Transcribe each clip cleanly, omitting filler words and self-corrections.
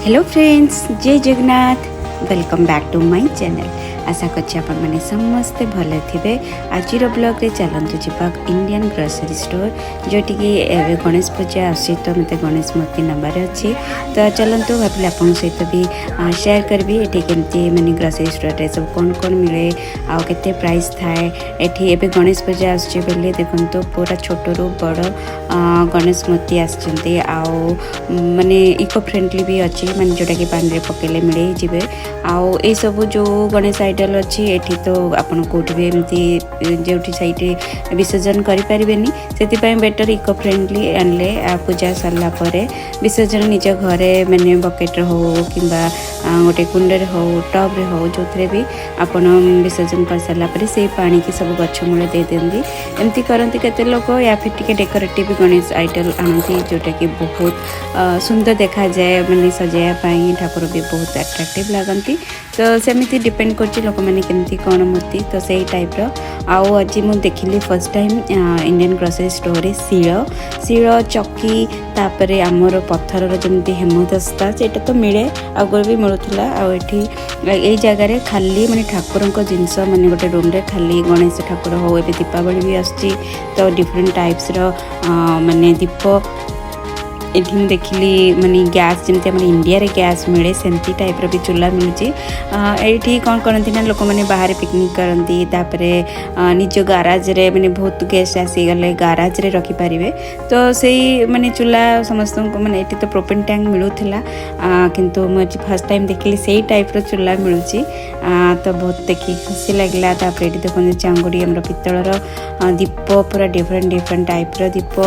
Hello friends, जय Jagannath. Welcome back to my channel. आशा करते समस्ते भले थे। आज ब्लॉग रे चलतु जावा इंडियन ग्रोसरी स्टोर जोटि गणेश पूजा आसी तो मत गणेश मूर्ति नबार अच्छी। तो चलतु भाविले आप सहित भी शेयर करी ये केमती मानने ग्रोसरी स्टोर सब कौन कौन मिले आउ केते प्राइस थाए। ये गणेश पूजा आसुचे बेले देखो पूरा छोट रू बड़ गणेश मूर्ति आसचंती आउ माने इको फ्रेंडली भी अच्छी माने जोटा कि पानी रे पकेले मिले जिवे आउ ए सब जो गणेश आइडल अच्छी एठी तो आपन कोठी भी एमती जोठी साइट विसर्जन करि परिबेनी सेति बेटर इको फ्रेंडली आनले पूजा सरला परे विसर्जन निज घरे माने बकेट हो किंबा गोटे कुंड रे हो टब रे हो जोथरे भी आपन विसर्जन कर सरला परे से पानी की सब गछ मूले दे देंदी एमती करंती केते लोक या फिर टिके डेकोरेटिव गणेश आइडल आनती जोटा कि बहुत सुंदर देखा जाए माने सजाया पाई ठाकुर भी बहुत अट्रैक्टिव लागंती। तो सेमिति डिपेंड करछि लोक माने केमती कोन मूर्ति तो सेही टाइप रो आउ आज मु देखिली first time Indian grocery store रे शिଳ चक्की तापरे आमर पत्थर रो जेमती हेमदस्ता सेटा तो मिले आगर भी मिलुथिला आ एठी ए जगह रे खाली माने ठाकुरंको जिंस माने गोटे रूम रे खाली गणेश ठाकुर हो एबे दीपावली भी आछि तो डिफरेंट टाइप्स रो माने दीप एठी देखिली माने गैस जमते माने इंडिया रे गैस मिले सेमती टाइप रो भी चूल्हा मिलुची। एठी कोन करंती ना लोक माने बाहर पिकनिक करंती तापरे निज गैराज रे माने बहुत गेस्ट आसी गले गैराज रे रखी परिवे तो सेही माने चूल्हा समस्त को माने एठी तो प्रोपेन टैंक मिलुथिला किंतु म फर्स्ट टाइम देखिली सेही टाइप रो चूल्हा मिलुची तो बहुत देखि खुशी लागला। तापरे एठी देखो चांगुडी हमर पित्तळ रो दीप पूरा डिफरेंट टाइप रो दीप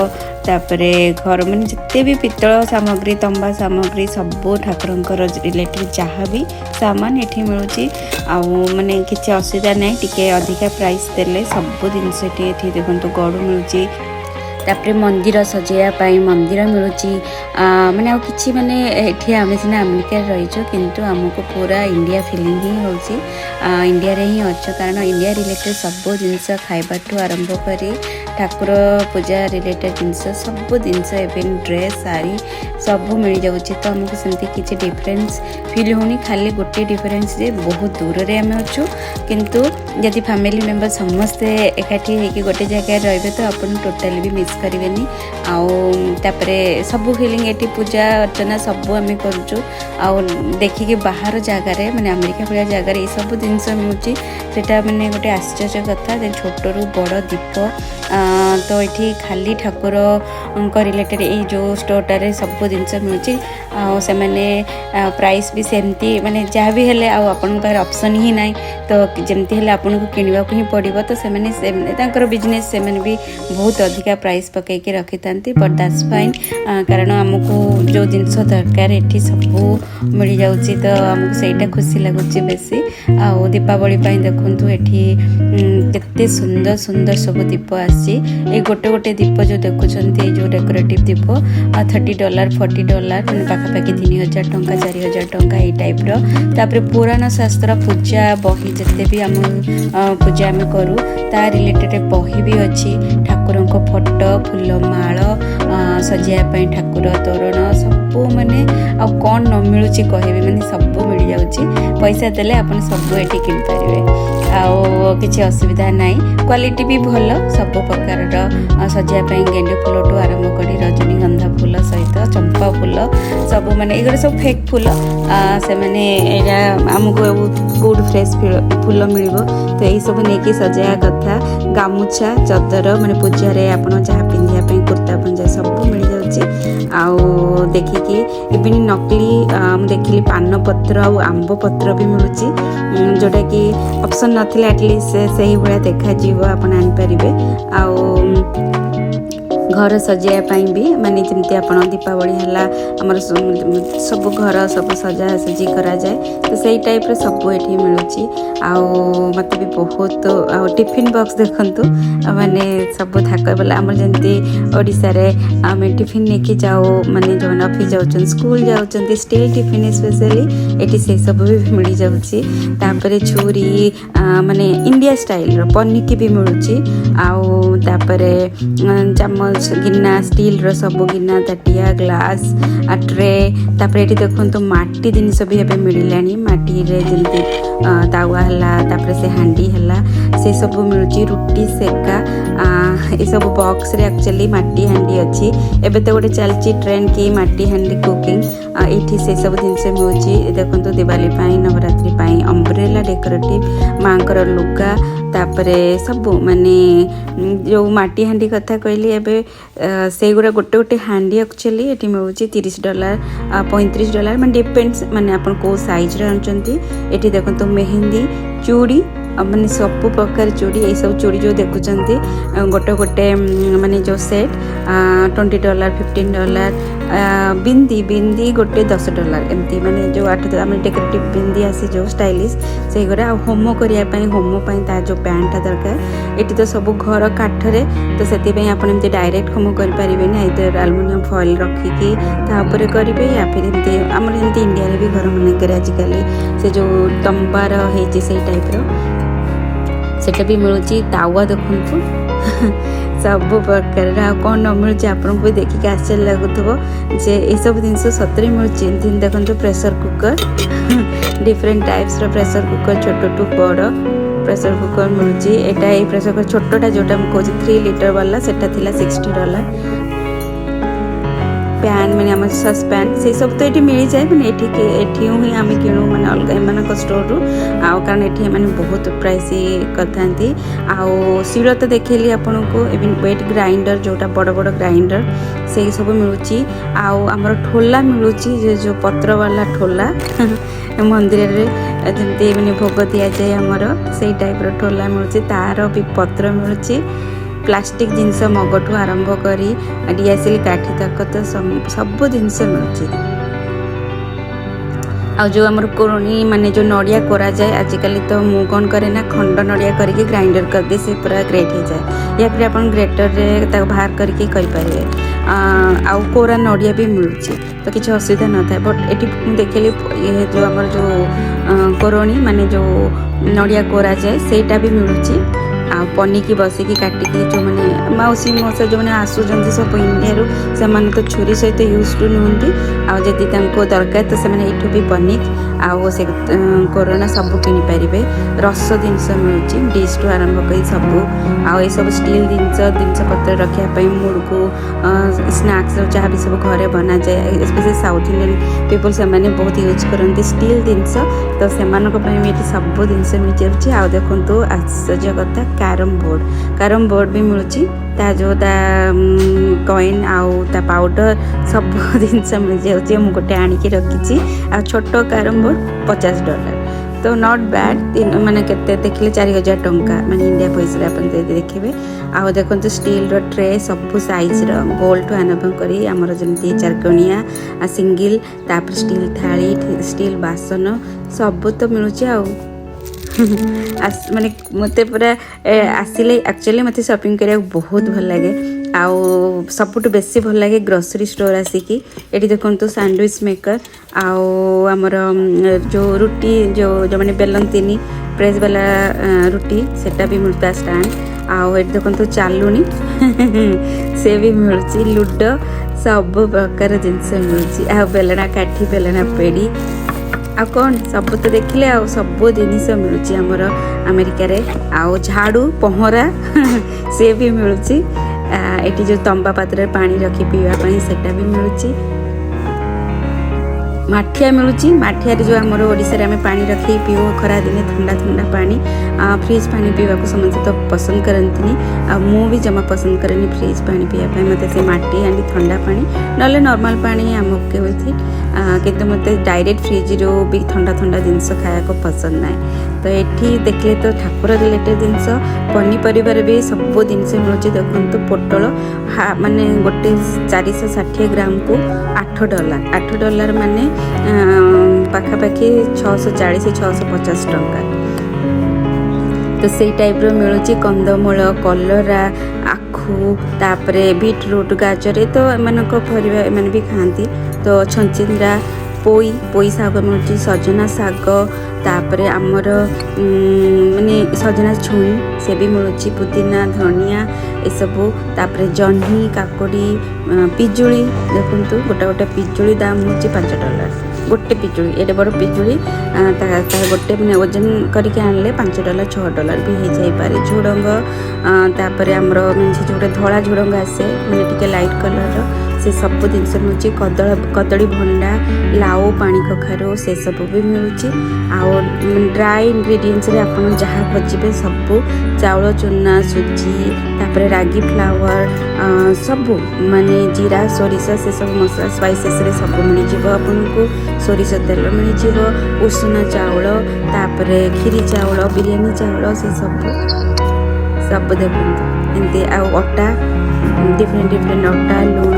तापरे घर माने जत्ते भी पित्तल सामग्री तंबा सामग्री सबो ठाकुरंकर रिलेटेड जहाँ भी सामान एठी मिलुची आउ माने किछि असुविधा नै टिके अधिका प्राइस देले सबो जिंस एठी देखंतु गड़ू मिलुची। तापरे मंदिर सजाया पाई मंदिर मिलुची माने आ किछि माने एठी आमे सिना अमेरिका रहिचो किंतु हमको पूरा इंडिया फीलिंग ही होची इंडिया रे ही अच्छो कारण इंडिया रिलेटेड सबो जिंस खाइबा ठू आरंभ करी ठाकुर पूजा रिलेटेड जिनस सब जिनस इवेन ड्रेस साड़ी सब मिल जाऊँगी तो आमको सेमती किसी डिफरेंस फील होनी खाली गोटे डिफरेंस जे बहुत दूर रे आम अच्छु किंतु यदि फैमिली मेंबर समस्ते एकाठी होगी गोटे जगह रहिबे तो अपन टोटली भी मिस करेनि आउे सब फीलिंग ये पूजा अर्चना सब आम करुचु आउ देखिए बाहर जगार माने अमेरिका भाया जगार ये सब जिनस मिलूँ सेटा माने गोटे आश्चर्य कथा छोट रू बड़ दीप तो ये खाली ठाकुर रिलेटेड ये जो स्टोरटारे सब जिनस मिलूँ से मैंने प्राइस भी सेमती माने जहाँ भी हेले आपन पाखे ऑप्शन ही ना तो जमती हेले आपन को किनिबा को ही पड़िबो तो से बिजनेस से भी बहुत अधिका प्राइस पकईके रखी था बट दैट्स फाइन कारण आमको जो जिनस दरकार ये सब मिल जाऊँगी तो आमको सहीटा खुशी लगुच बेसी आउ दीपावली देखु ये सुंदर सुंदर सब दीप आसी गोटे गोटे दीप जो देखुंत जो डेकोरेटिव दीप $30 $40 पाखापाखि 3000 टंका 4000 टंका ये टाइप रो पुराण शास्त्र पूजा बही जिते भी आम पूजा आम करूँ ता रिलेटेड बही भी अच्छी ठाकुर को फोटो फूल माल सजायापाई ठाकुर तोरण सब माने आ कौन न मिलूँ कहबी माने सब मिल जाऊँगी पैसा देले आप सब ये किन पारे किसी असुविधा नाई क्वालिटी भी भल सब प्रकार सजायापाई गेंडे फूल ठू आरंभ कर रजनीगंधा फूल सहित चंपा फूल सब माने ये सब फेक फूल से माने आमको गुड फ्रेश फूल मिल तो यही सब नहीं सजाया कथा गामुछा चदर माने पूजा रे आपन जहाँ पिंधापी कुर्ता पंजा सब मिल जाऊँगी आउ देखिकी इवन नकली देखिली पान पत्र आंब पत्र भी मिलूँ जोटा कि ऑप्शन नथिले एटलिस्ट से भाया देखा आपन आनीपारे आउ घर सजायापाई भी माने जमती आप दीपावली है आमर सब घर सब सजा सजी करा जाए तो सही टाइप रे सब ये मिलूँ आउ मत भी बहुत टिफिन बॉक्स देखंतु माने सब थाक बोला आमर जमती ओडिसा रे आम टिफिन लेके जाओ माने जो ऑफिस जाउछन स्कूल जाउछन स्टील टिफिन स्पेशली एटी से सब भी मिल जाउछि तापरे छुरी माने इंडिया स्टाइल रो पन्नी की भी मिलूँ आउ तापरे चामच गिना स्टील रो सब गिना ताटिया ग्लास ट्रे तापर ये देखो माटी जिनस भी एबे मिललानी माटी रे जल्दी तावा हला तापर से हांडी हला से सब मिलुची रुटी सेका ये सब बॉक्स रे एक्चुअली माटी हांडी अच्छी एबे तो गोटे चलची ट्रेंड की माटी हांडी कुकिंग ये से सब जिनस मिलुची देखो दिवाली पाई नवरात्रि पाई अम्ब्रेला डेकोरेटिव मांकर लुगा तापरे सब माने जो माटी हांडी कथा कहली एबे से गुरा गोटे गोटे हांडी एक्चुअली ये मिलुची $30 $35 माने डिपेंड्स माने अपन को साइज रे आनचंती एठी देखो मेहंदी चूड़ी माने सब प्रकार चूड़ी ये सब चूड़ी जो देखुचंती गोटे गोटे माने जो सेट $20 $15 बिंदी बिंदी गोटे $10 एमती माने जो 8 डेकोरेटिव बिंदी आसी जो स्टाइलिश से गुरा होम करिया पई होम पई ता जो पैंट दरकार एटी तो सब घर काठ रे तो सेति पई आपण एमती डायरेक्ट होम कर परिबे नै इधर एल्युमिनियम फॉइल रखी की ता ऊपर करिवे या फिर एमती हमर एमती इंडिया रे भी घर मन करे आजिकली से जो तंबार हेची से टाइप रो सेटा भी मिलुची तावा देखंतु सब प्रकार कौन न मिलूँ आपको भी देखिक आश्चर्य लगुव जे ये सब जिनस सतरे मिलूँ देखो प्रेशर कुकर डिफरेंट टाइप्स रो प्रेशर कुकर छोट टू बड़ प्रेशर कुकर मिलूँ एटा ये प्रेशर कुकर छोटा जोटा मुझे 3 लीटर वाला सेटा थिला $60 पैन मैंने आम सस पैन से सब तो ये मिल जाए मैंने एठी ही आम किणु मैंने अलग एम स्टोर रू कारण ये मैंने बहुत प्राइस करते आउ शिल तो देखली आपन को इवन वेट ग्राइंडर जोटा बड़ बड़ ग्राइंडर से सब मिलूँ आमर ठोला मिलूँ जो पत्र वाला ठोला मंदिर रे जमती मैंने भोग दि जाए आमर से टाइप रो ठोला मिलूँ तार भी पत्र मिलूँ प्लास्टिक जिनस मगठू आरंभ करी डीएसएल काठी तक तो सब जिनस मिलूँ आ जो आमर कोरोनी माने जो नड़िया करा जाए आजिकल तो मु कौन करे ना खंड नड़िया करके ग्राइंडर कर दे से पूरा ग्रेट हो जाए या फिर अपन ग्रेटर रे बाहर करके करें आउ कोरा नड़िया भी मिलूँ तो किसी असुविधा न था बट ये देखली ये जो आमर जो कोरोनी माने जो नड़िया करा जाए सेटा भी मिलूँ आ पनिकी बसिकी काटिकी जो मैंने मौसी मौसा जो मैंने आसुचंती सब इंडिया से तो छुरी सहित यूज टू नुहति आदि दरकार तो से भी पनिक आउ से कोरोना सब किनी पारे रस जिनस मिलूँ डिश टू आरंभ कर सब आउ सब स्टील जिनस पत्र रखापी मुड़को स्नैक्स जहाँ भी सब घरे बना जाए स्पेशली साउथ इंडियन पीपल से बहुत यूज करती स्टील जिनस तो से सब जिनस मिल जाऊँगी आ देखो आश्चर्य कथा कैरम बोर्ड भी मिलूँ ता जो कॉइन आउ ता पाउडर सब जिनस मिल जाऊँगी मुझे गोटे आणिकी रखी आ छोट कैरम बोर्ड $50 तो नॉट बैड माने केते देखले 4000 टंका माने इंडिया पैसा अपन देखिबे आ देखो तो स्टील रो ट्रे सब साइज रो गोल टू आरंभ करी हमर जमती चारकोनिया आ सिंगल तापर स्टील थाली स्टील बासन सब तो मिलूँ आ माने मते पूरा आसिले एक्चुअली मते शॉपिंग करिया बहुत भल लागे आउ सबुठ बेसी भल लगे ग्रोसरी स्टोर आसिकी ये देखो सैंडविच मेकर आउ आमर जो रुटी जो जो मैंने बेलंतीनी प्रेस वाला रुटी सेटा भी मिलता स्टैंड आउ ये देखो चालुनी से भी मिलूँ लुडो सब प्रकार जिनस मिलूँ आ बेलना काठी बेलना पेड़ी आ कौन सब तो देखिले आ सब जिनिस मिलूँ आमर अमेरिका रे आउ झाड़ू पहरा से भी मिलूँ एटी जो तंबा पात्र पानी रखी पीवाई सेटा भी मिलूँ माठिया मिलूँ माठिया जो आमर ओडिशा रे आमे पानी रखी पीओ खरा दिने ठंडा ठंडा पानी फ्रिज पानी पीवा को समझे तो पसंद करती मु भी जमा पसंद करेनि फ्रिज पानी पीवाई मत से माटी हांडी ठंडा पानी ना नॉर्मल पानी आम ओके हुई किंतु मत डायरेक्ट फ्रिज रो भी ठंडा ठंडा जिनस खाया को पसंद ना तो ये देखले तो ठाकुर रिलेटेड जिनस पनीपरिवार भी सब जिनस मिलूँ देखो पोटल माने गोटे 460 ग्राम को $8 माने पाखापाखि 640-650 टंका तो से टाइप रो मिलूँ कंदमूल कलरा आखु तापरे बीटरूट गाजर तो एम परिवा एम भी खाती तो छंचिंद्रा पोई शाग मिलूँ सजना शाग तापरे आमर माने सजना छुई से भी मिलूँ पुदीना धनिया एसबू तापर जह्नी काकड़ी पिजुड़ी देखु गोटे गोटे पिजुड़ी दाम हूँ $5 गोटे पिजुड़ी एडे बड़ पिजुड़ी गोटे मैंने ओजन करके आणले $5 $6 भी हो जापे झुड़ंग तापर आमर जो धला झुड़ंग आसे मैंने टिके लाइट कलर से सब जिनस मिलूँ कदली भंडा लाउ पानी कखारू से सब भी मिलूँ आउ ड्राई इंग्रेडिएंट्स रे आपन जहाँ खोजे सब चाउल चूना सुजी तापर रागी फ्लावर सब माने जीरा सोरिष से सब मसला स्पाइसेस रे सब मिल जाव आपन को सोरिष तेल मिल जाव उषुना चाउल तापर खीरी चाउल बिरयानी चाउल से सब देखते एमती आटा डिफरेंट डिफरेंट अटा लुण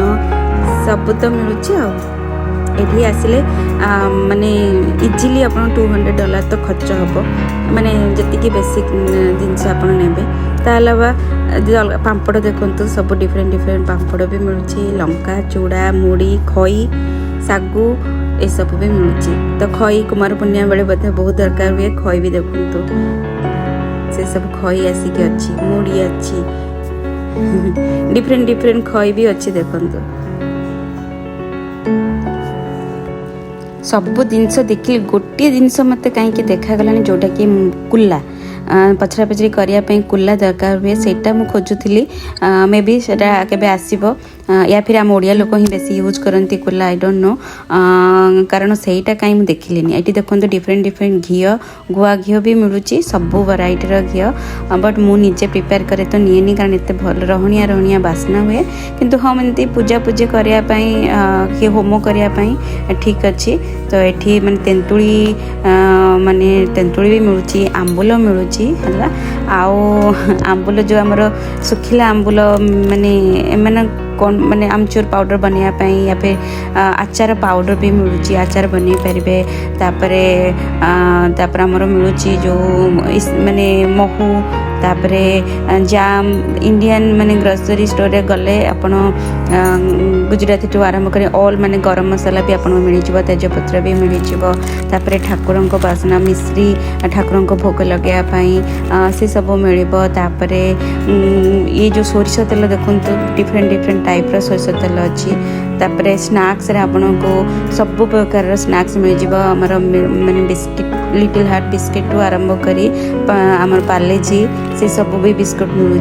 सब तो मिलूँ एठी आसिले माने इजिली अपन $200 तो खर्च हम माने जी बेसिक जिनस आप ने अलावा पापड़ देखु सब डिफरेंट डिफरेंट पापड़ भी मिलूँ लंका चूड़ा मुड़ी खई सागु ये सब भी मिलूँ तो खई कुमार पूर्णिमा बेले बोधे बहुत दरकार हुए खई भी देखु से सब खई आसिक अच्छी मुड़ी अच्छी डिफरेंट डिफरेंट खई भी अच्छी देखु सब जिनस देखिए गोटे जिनस मत कहीं देखागला जोटा कि कुल्ला पचरा पचरी करने कुल्ला दरकार हुए सेटा मु खोजुली मे बी सेटा केबे आसीबो या फिर आम ओडिया लोक ही बेसी यूज करती कुल्ला आई डोंट नो कारण सेटा कहीं मुझे देखिली ये देखो डिफरेंट डिफरेंट घी गुआ घी भी मिलूँ सब वैरायटीर घी बट मु निजे प्रिपेयर करे तो निएनी कारण एत भल रहुणिया रहुणिया बास्ना हुए किंतु हाँ एमती पूजा पूजी करने कि होम करने ठीक अच्छी तो ये माने तेंतुली माने तेंतुली भी मिलूँ आंबुल मिलूँ है आंबुल जो आमर सुखिला आंबुल माने कौन माने आमचूर पाउडर बनवाई या फिर आचार पाउडर भी मिलूँ आचार बन पारे तापर आमर मिलूँ जो माने महू तापरे जाम इंडियन माने ग्रोसरी स्टोर रे गले आपण गुजराती टू आरंभ करें ऑल माने गरम मसाला भी आपन मिल जाव तेजपत्र भी मिल जाव तापरे ठाकुरन को बासना मिश्री ठाकुरन को भोग लगे से सब मिल तापरे ये जो सोरिष तेल देखो डिफरेंट डिफरेंट टाइप रो सोरिष तेल अच्छी तापरे स्नैक्स रे आपन को सब प्रकार स्नैक्स मिल जाव हमर माने बिस्किट लिटिल हार्ट बिस्किट टू आरंभ करी आमर पार्लेजी से सब भी बिस्कुट मिलूँ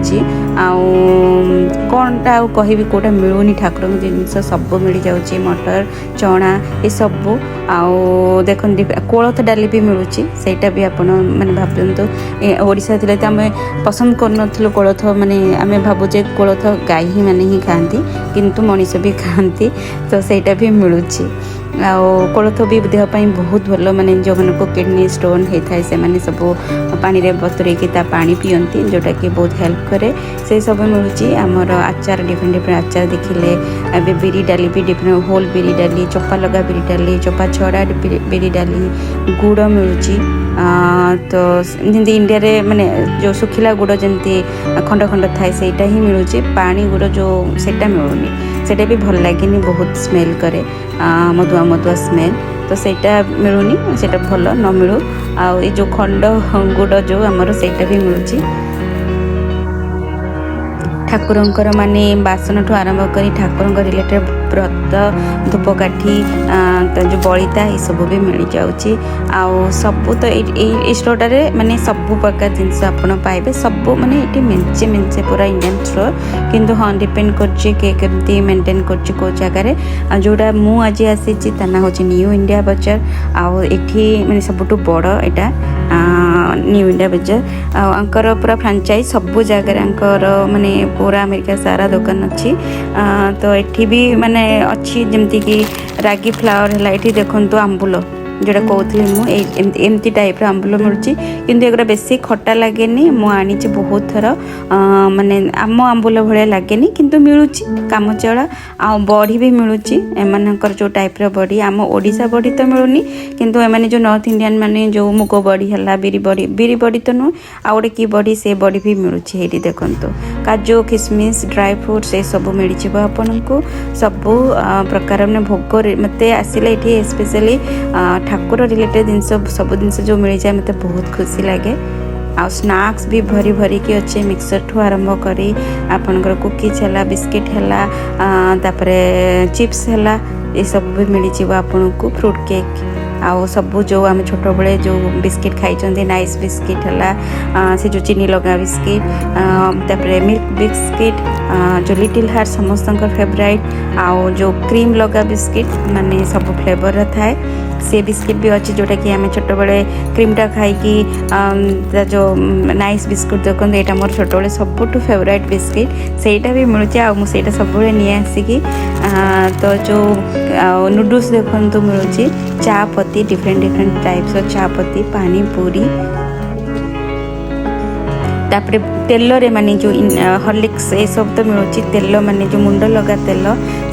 कौनटा कहि कौटा मिलूनी ठाकुर जिनस सब मिल जाऊँगी मटर चना ये सब देख कोलथ डाली भी मिलूँ सेटा भी आप मैंने भावतु ओडिशा थी तो आम पसंद कर कोलथ माने आम भावुचे कोलथ गाई ही मैंने ही खाती किंतु मनीष भी खाती तो सेटा भी मिलूँ कोलथ भी देहपाई बहुत भल माने जो मन को किडनी स्टोन होता है से माने सब पानी रे बतुरेकी पानी पियंती जोटा कि बहुत हेल्प करे से सब मिलूँ आमर आचार डिफरेंट डिफरेंट आचार देखिले अभी बिरी डाली भी डिफरेंट होल बिरी डाली चोपा लगा बिरी डाली चोपा छड़ा बिरी डाली गुड़ मिलूँ तो जमी इंडिया रे माने जो सुखिला गुड़ जमी खंड खंड थाए सेटा ही मिलूँ पानी गुड़ जो सेटा मिलूनी सेटा भी भल लगे बहुत स्मेल करे मधुआ मधुआ स्मेल तो सेटा मिलूनी सेटा भल न मिलू आ जो खंड गुड़ जो आमर सेटा भी मिलूँ ठाकुरंकर माने बासन ठू आरंभ करी ठाकुरंकर रिलेटेड व्रत धूपकाठी जो बलिता ये सब भी मिल जाऊँगी आउ सब तो ये स्टोर माने सब प्रकार जिनस आपड़ पाइबे सब माने ये मेंचे मेंचे पूरा इंडियन स्टोर किंतु हाँ डिपेंड करती मेंटेन कर जगार जोड़ा मु आज आसी ना हूँ न्यू इंडिया बजार आउ एठी माने सबुठु बड़ एटा न्यू इंडिया बजार आंकर पूरा फ्रांचाइज सब जगार माने पूरा अमेरिका सारा दुकान अच्छी तो एठी भी माने अच्छी जमती कि रागी फ्लावर है ये देखो आंबुल जोटा कहती मुझे टाइप आंबुल मिलूँ किंतु एगुरा बेसी खट्टा लगे मुझे बहुत थर माने आम आंबुल भाया लगे किंतु मिलूँ काम चला आ बड़ी भी मिलूँ एमनकर जो टाइप बड़ी आम ओडिशा बड़ी तो मिलूनी किंतु एमाने जो नॉर्थ इंडियन माने जो मुग बड़ी है बिरी बड़ी तो नुह आ गोटे कि बड़ी से बड़ी भी मिलूँ ये देखो काजू किशमिश ड्राई फ्रुट्स ये सब मिल जाव आपन को सब प्रकार भोग मत आसिले ये स्पेशली ठाकुर रिलेटेड जिन सब जिन जो मिल जाए मत बहुत खुशी लगे आ स्नैक्स भी भरी भरी के अच्छे मिक्सर ठू आरंभ करी आपनकर कुकीज है बिस्किट है तापरे चिप्स है ये सब भी मिल जाव आपन को फ्रूट केक आउ सब जो आम छोट बड़े जो बिस्किट खाई नाइस बिस्किट है से जो चीनी लगा बिस्किट तापरे मिल्क बिस्किट जो लिटिल हार्ट समस्त फेवरेट आउ जो क्रीम लगा बिस्किट माने सब फ्लेवर थाए से बिस्किट भी अच्छी जोटा कि आम छोट बड़े क्रीमटा खाई जो नाइस बिस्कुट देखो यहाँ मोर छोट बड़े सबुठ फेवरेट बिस्किट सेटा भी मिलूँ आईटा सब नहीं आसिकी तो जो नूडल्स देखो मिलूँ चा पत्ती डिफरेंट टाइप्स चा पत्ती पानी पूरी तापरे तेल रे माने जो हॉर्लिक्स ये सब तो मिलूँ तेल माने जो मुंड लगा तेल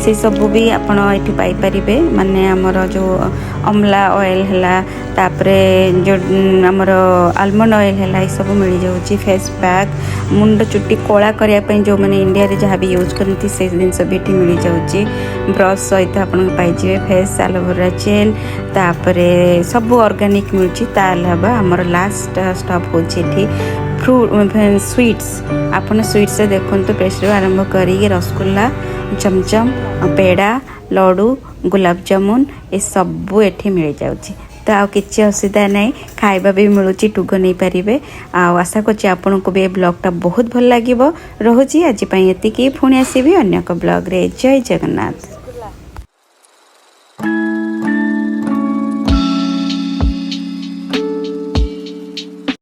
से सब भी आपड़ ये पाइपर माने आमर जो अमला ऑयल है तापरे जो आमर आलमंड ऑयल है सब मिल जाऊँगी फेस पैक मुंड चुट्टी कला करने जो मैंने इंडिया रे जहाँ भी यूज करती से जिनस भी ये मिल जाऊँगी ब्रश सहित आप पाइजे फेस एलोवेरा जेल तापरे सब ऑर्गेनिक मिलूँ आमर लास्ट स्टॉप होची फ्रूट स्वीट्स आपन स्वीट्स से देखो पेस्ट्री आरंभ करी रसगुल्ला चमचम पेड़ा लड्डू गुलाब जामुन ये सब ये मिल जाऊँगी तो आ कि असुविधा नहीं खाइबा भी मिलूँ टुग नहीं पारे आशा करছি आपन को भी ब्लॉगटा बहुत भल लगे रोची आज ये पुणी आसबि अन्य ब्लॉग रे जय जगन्नाथ।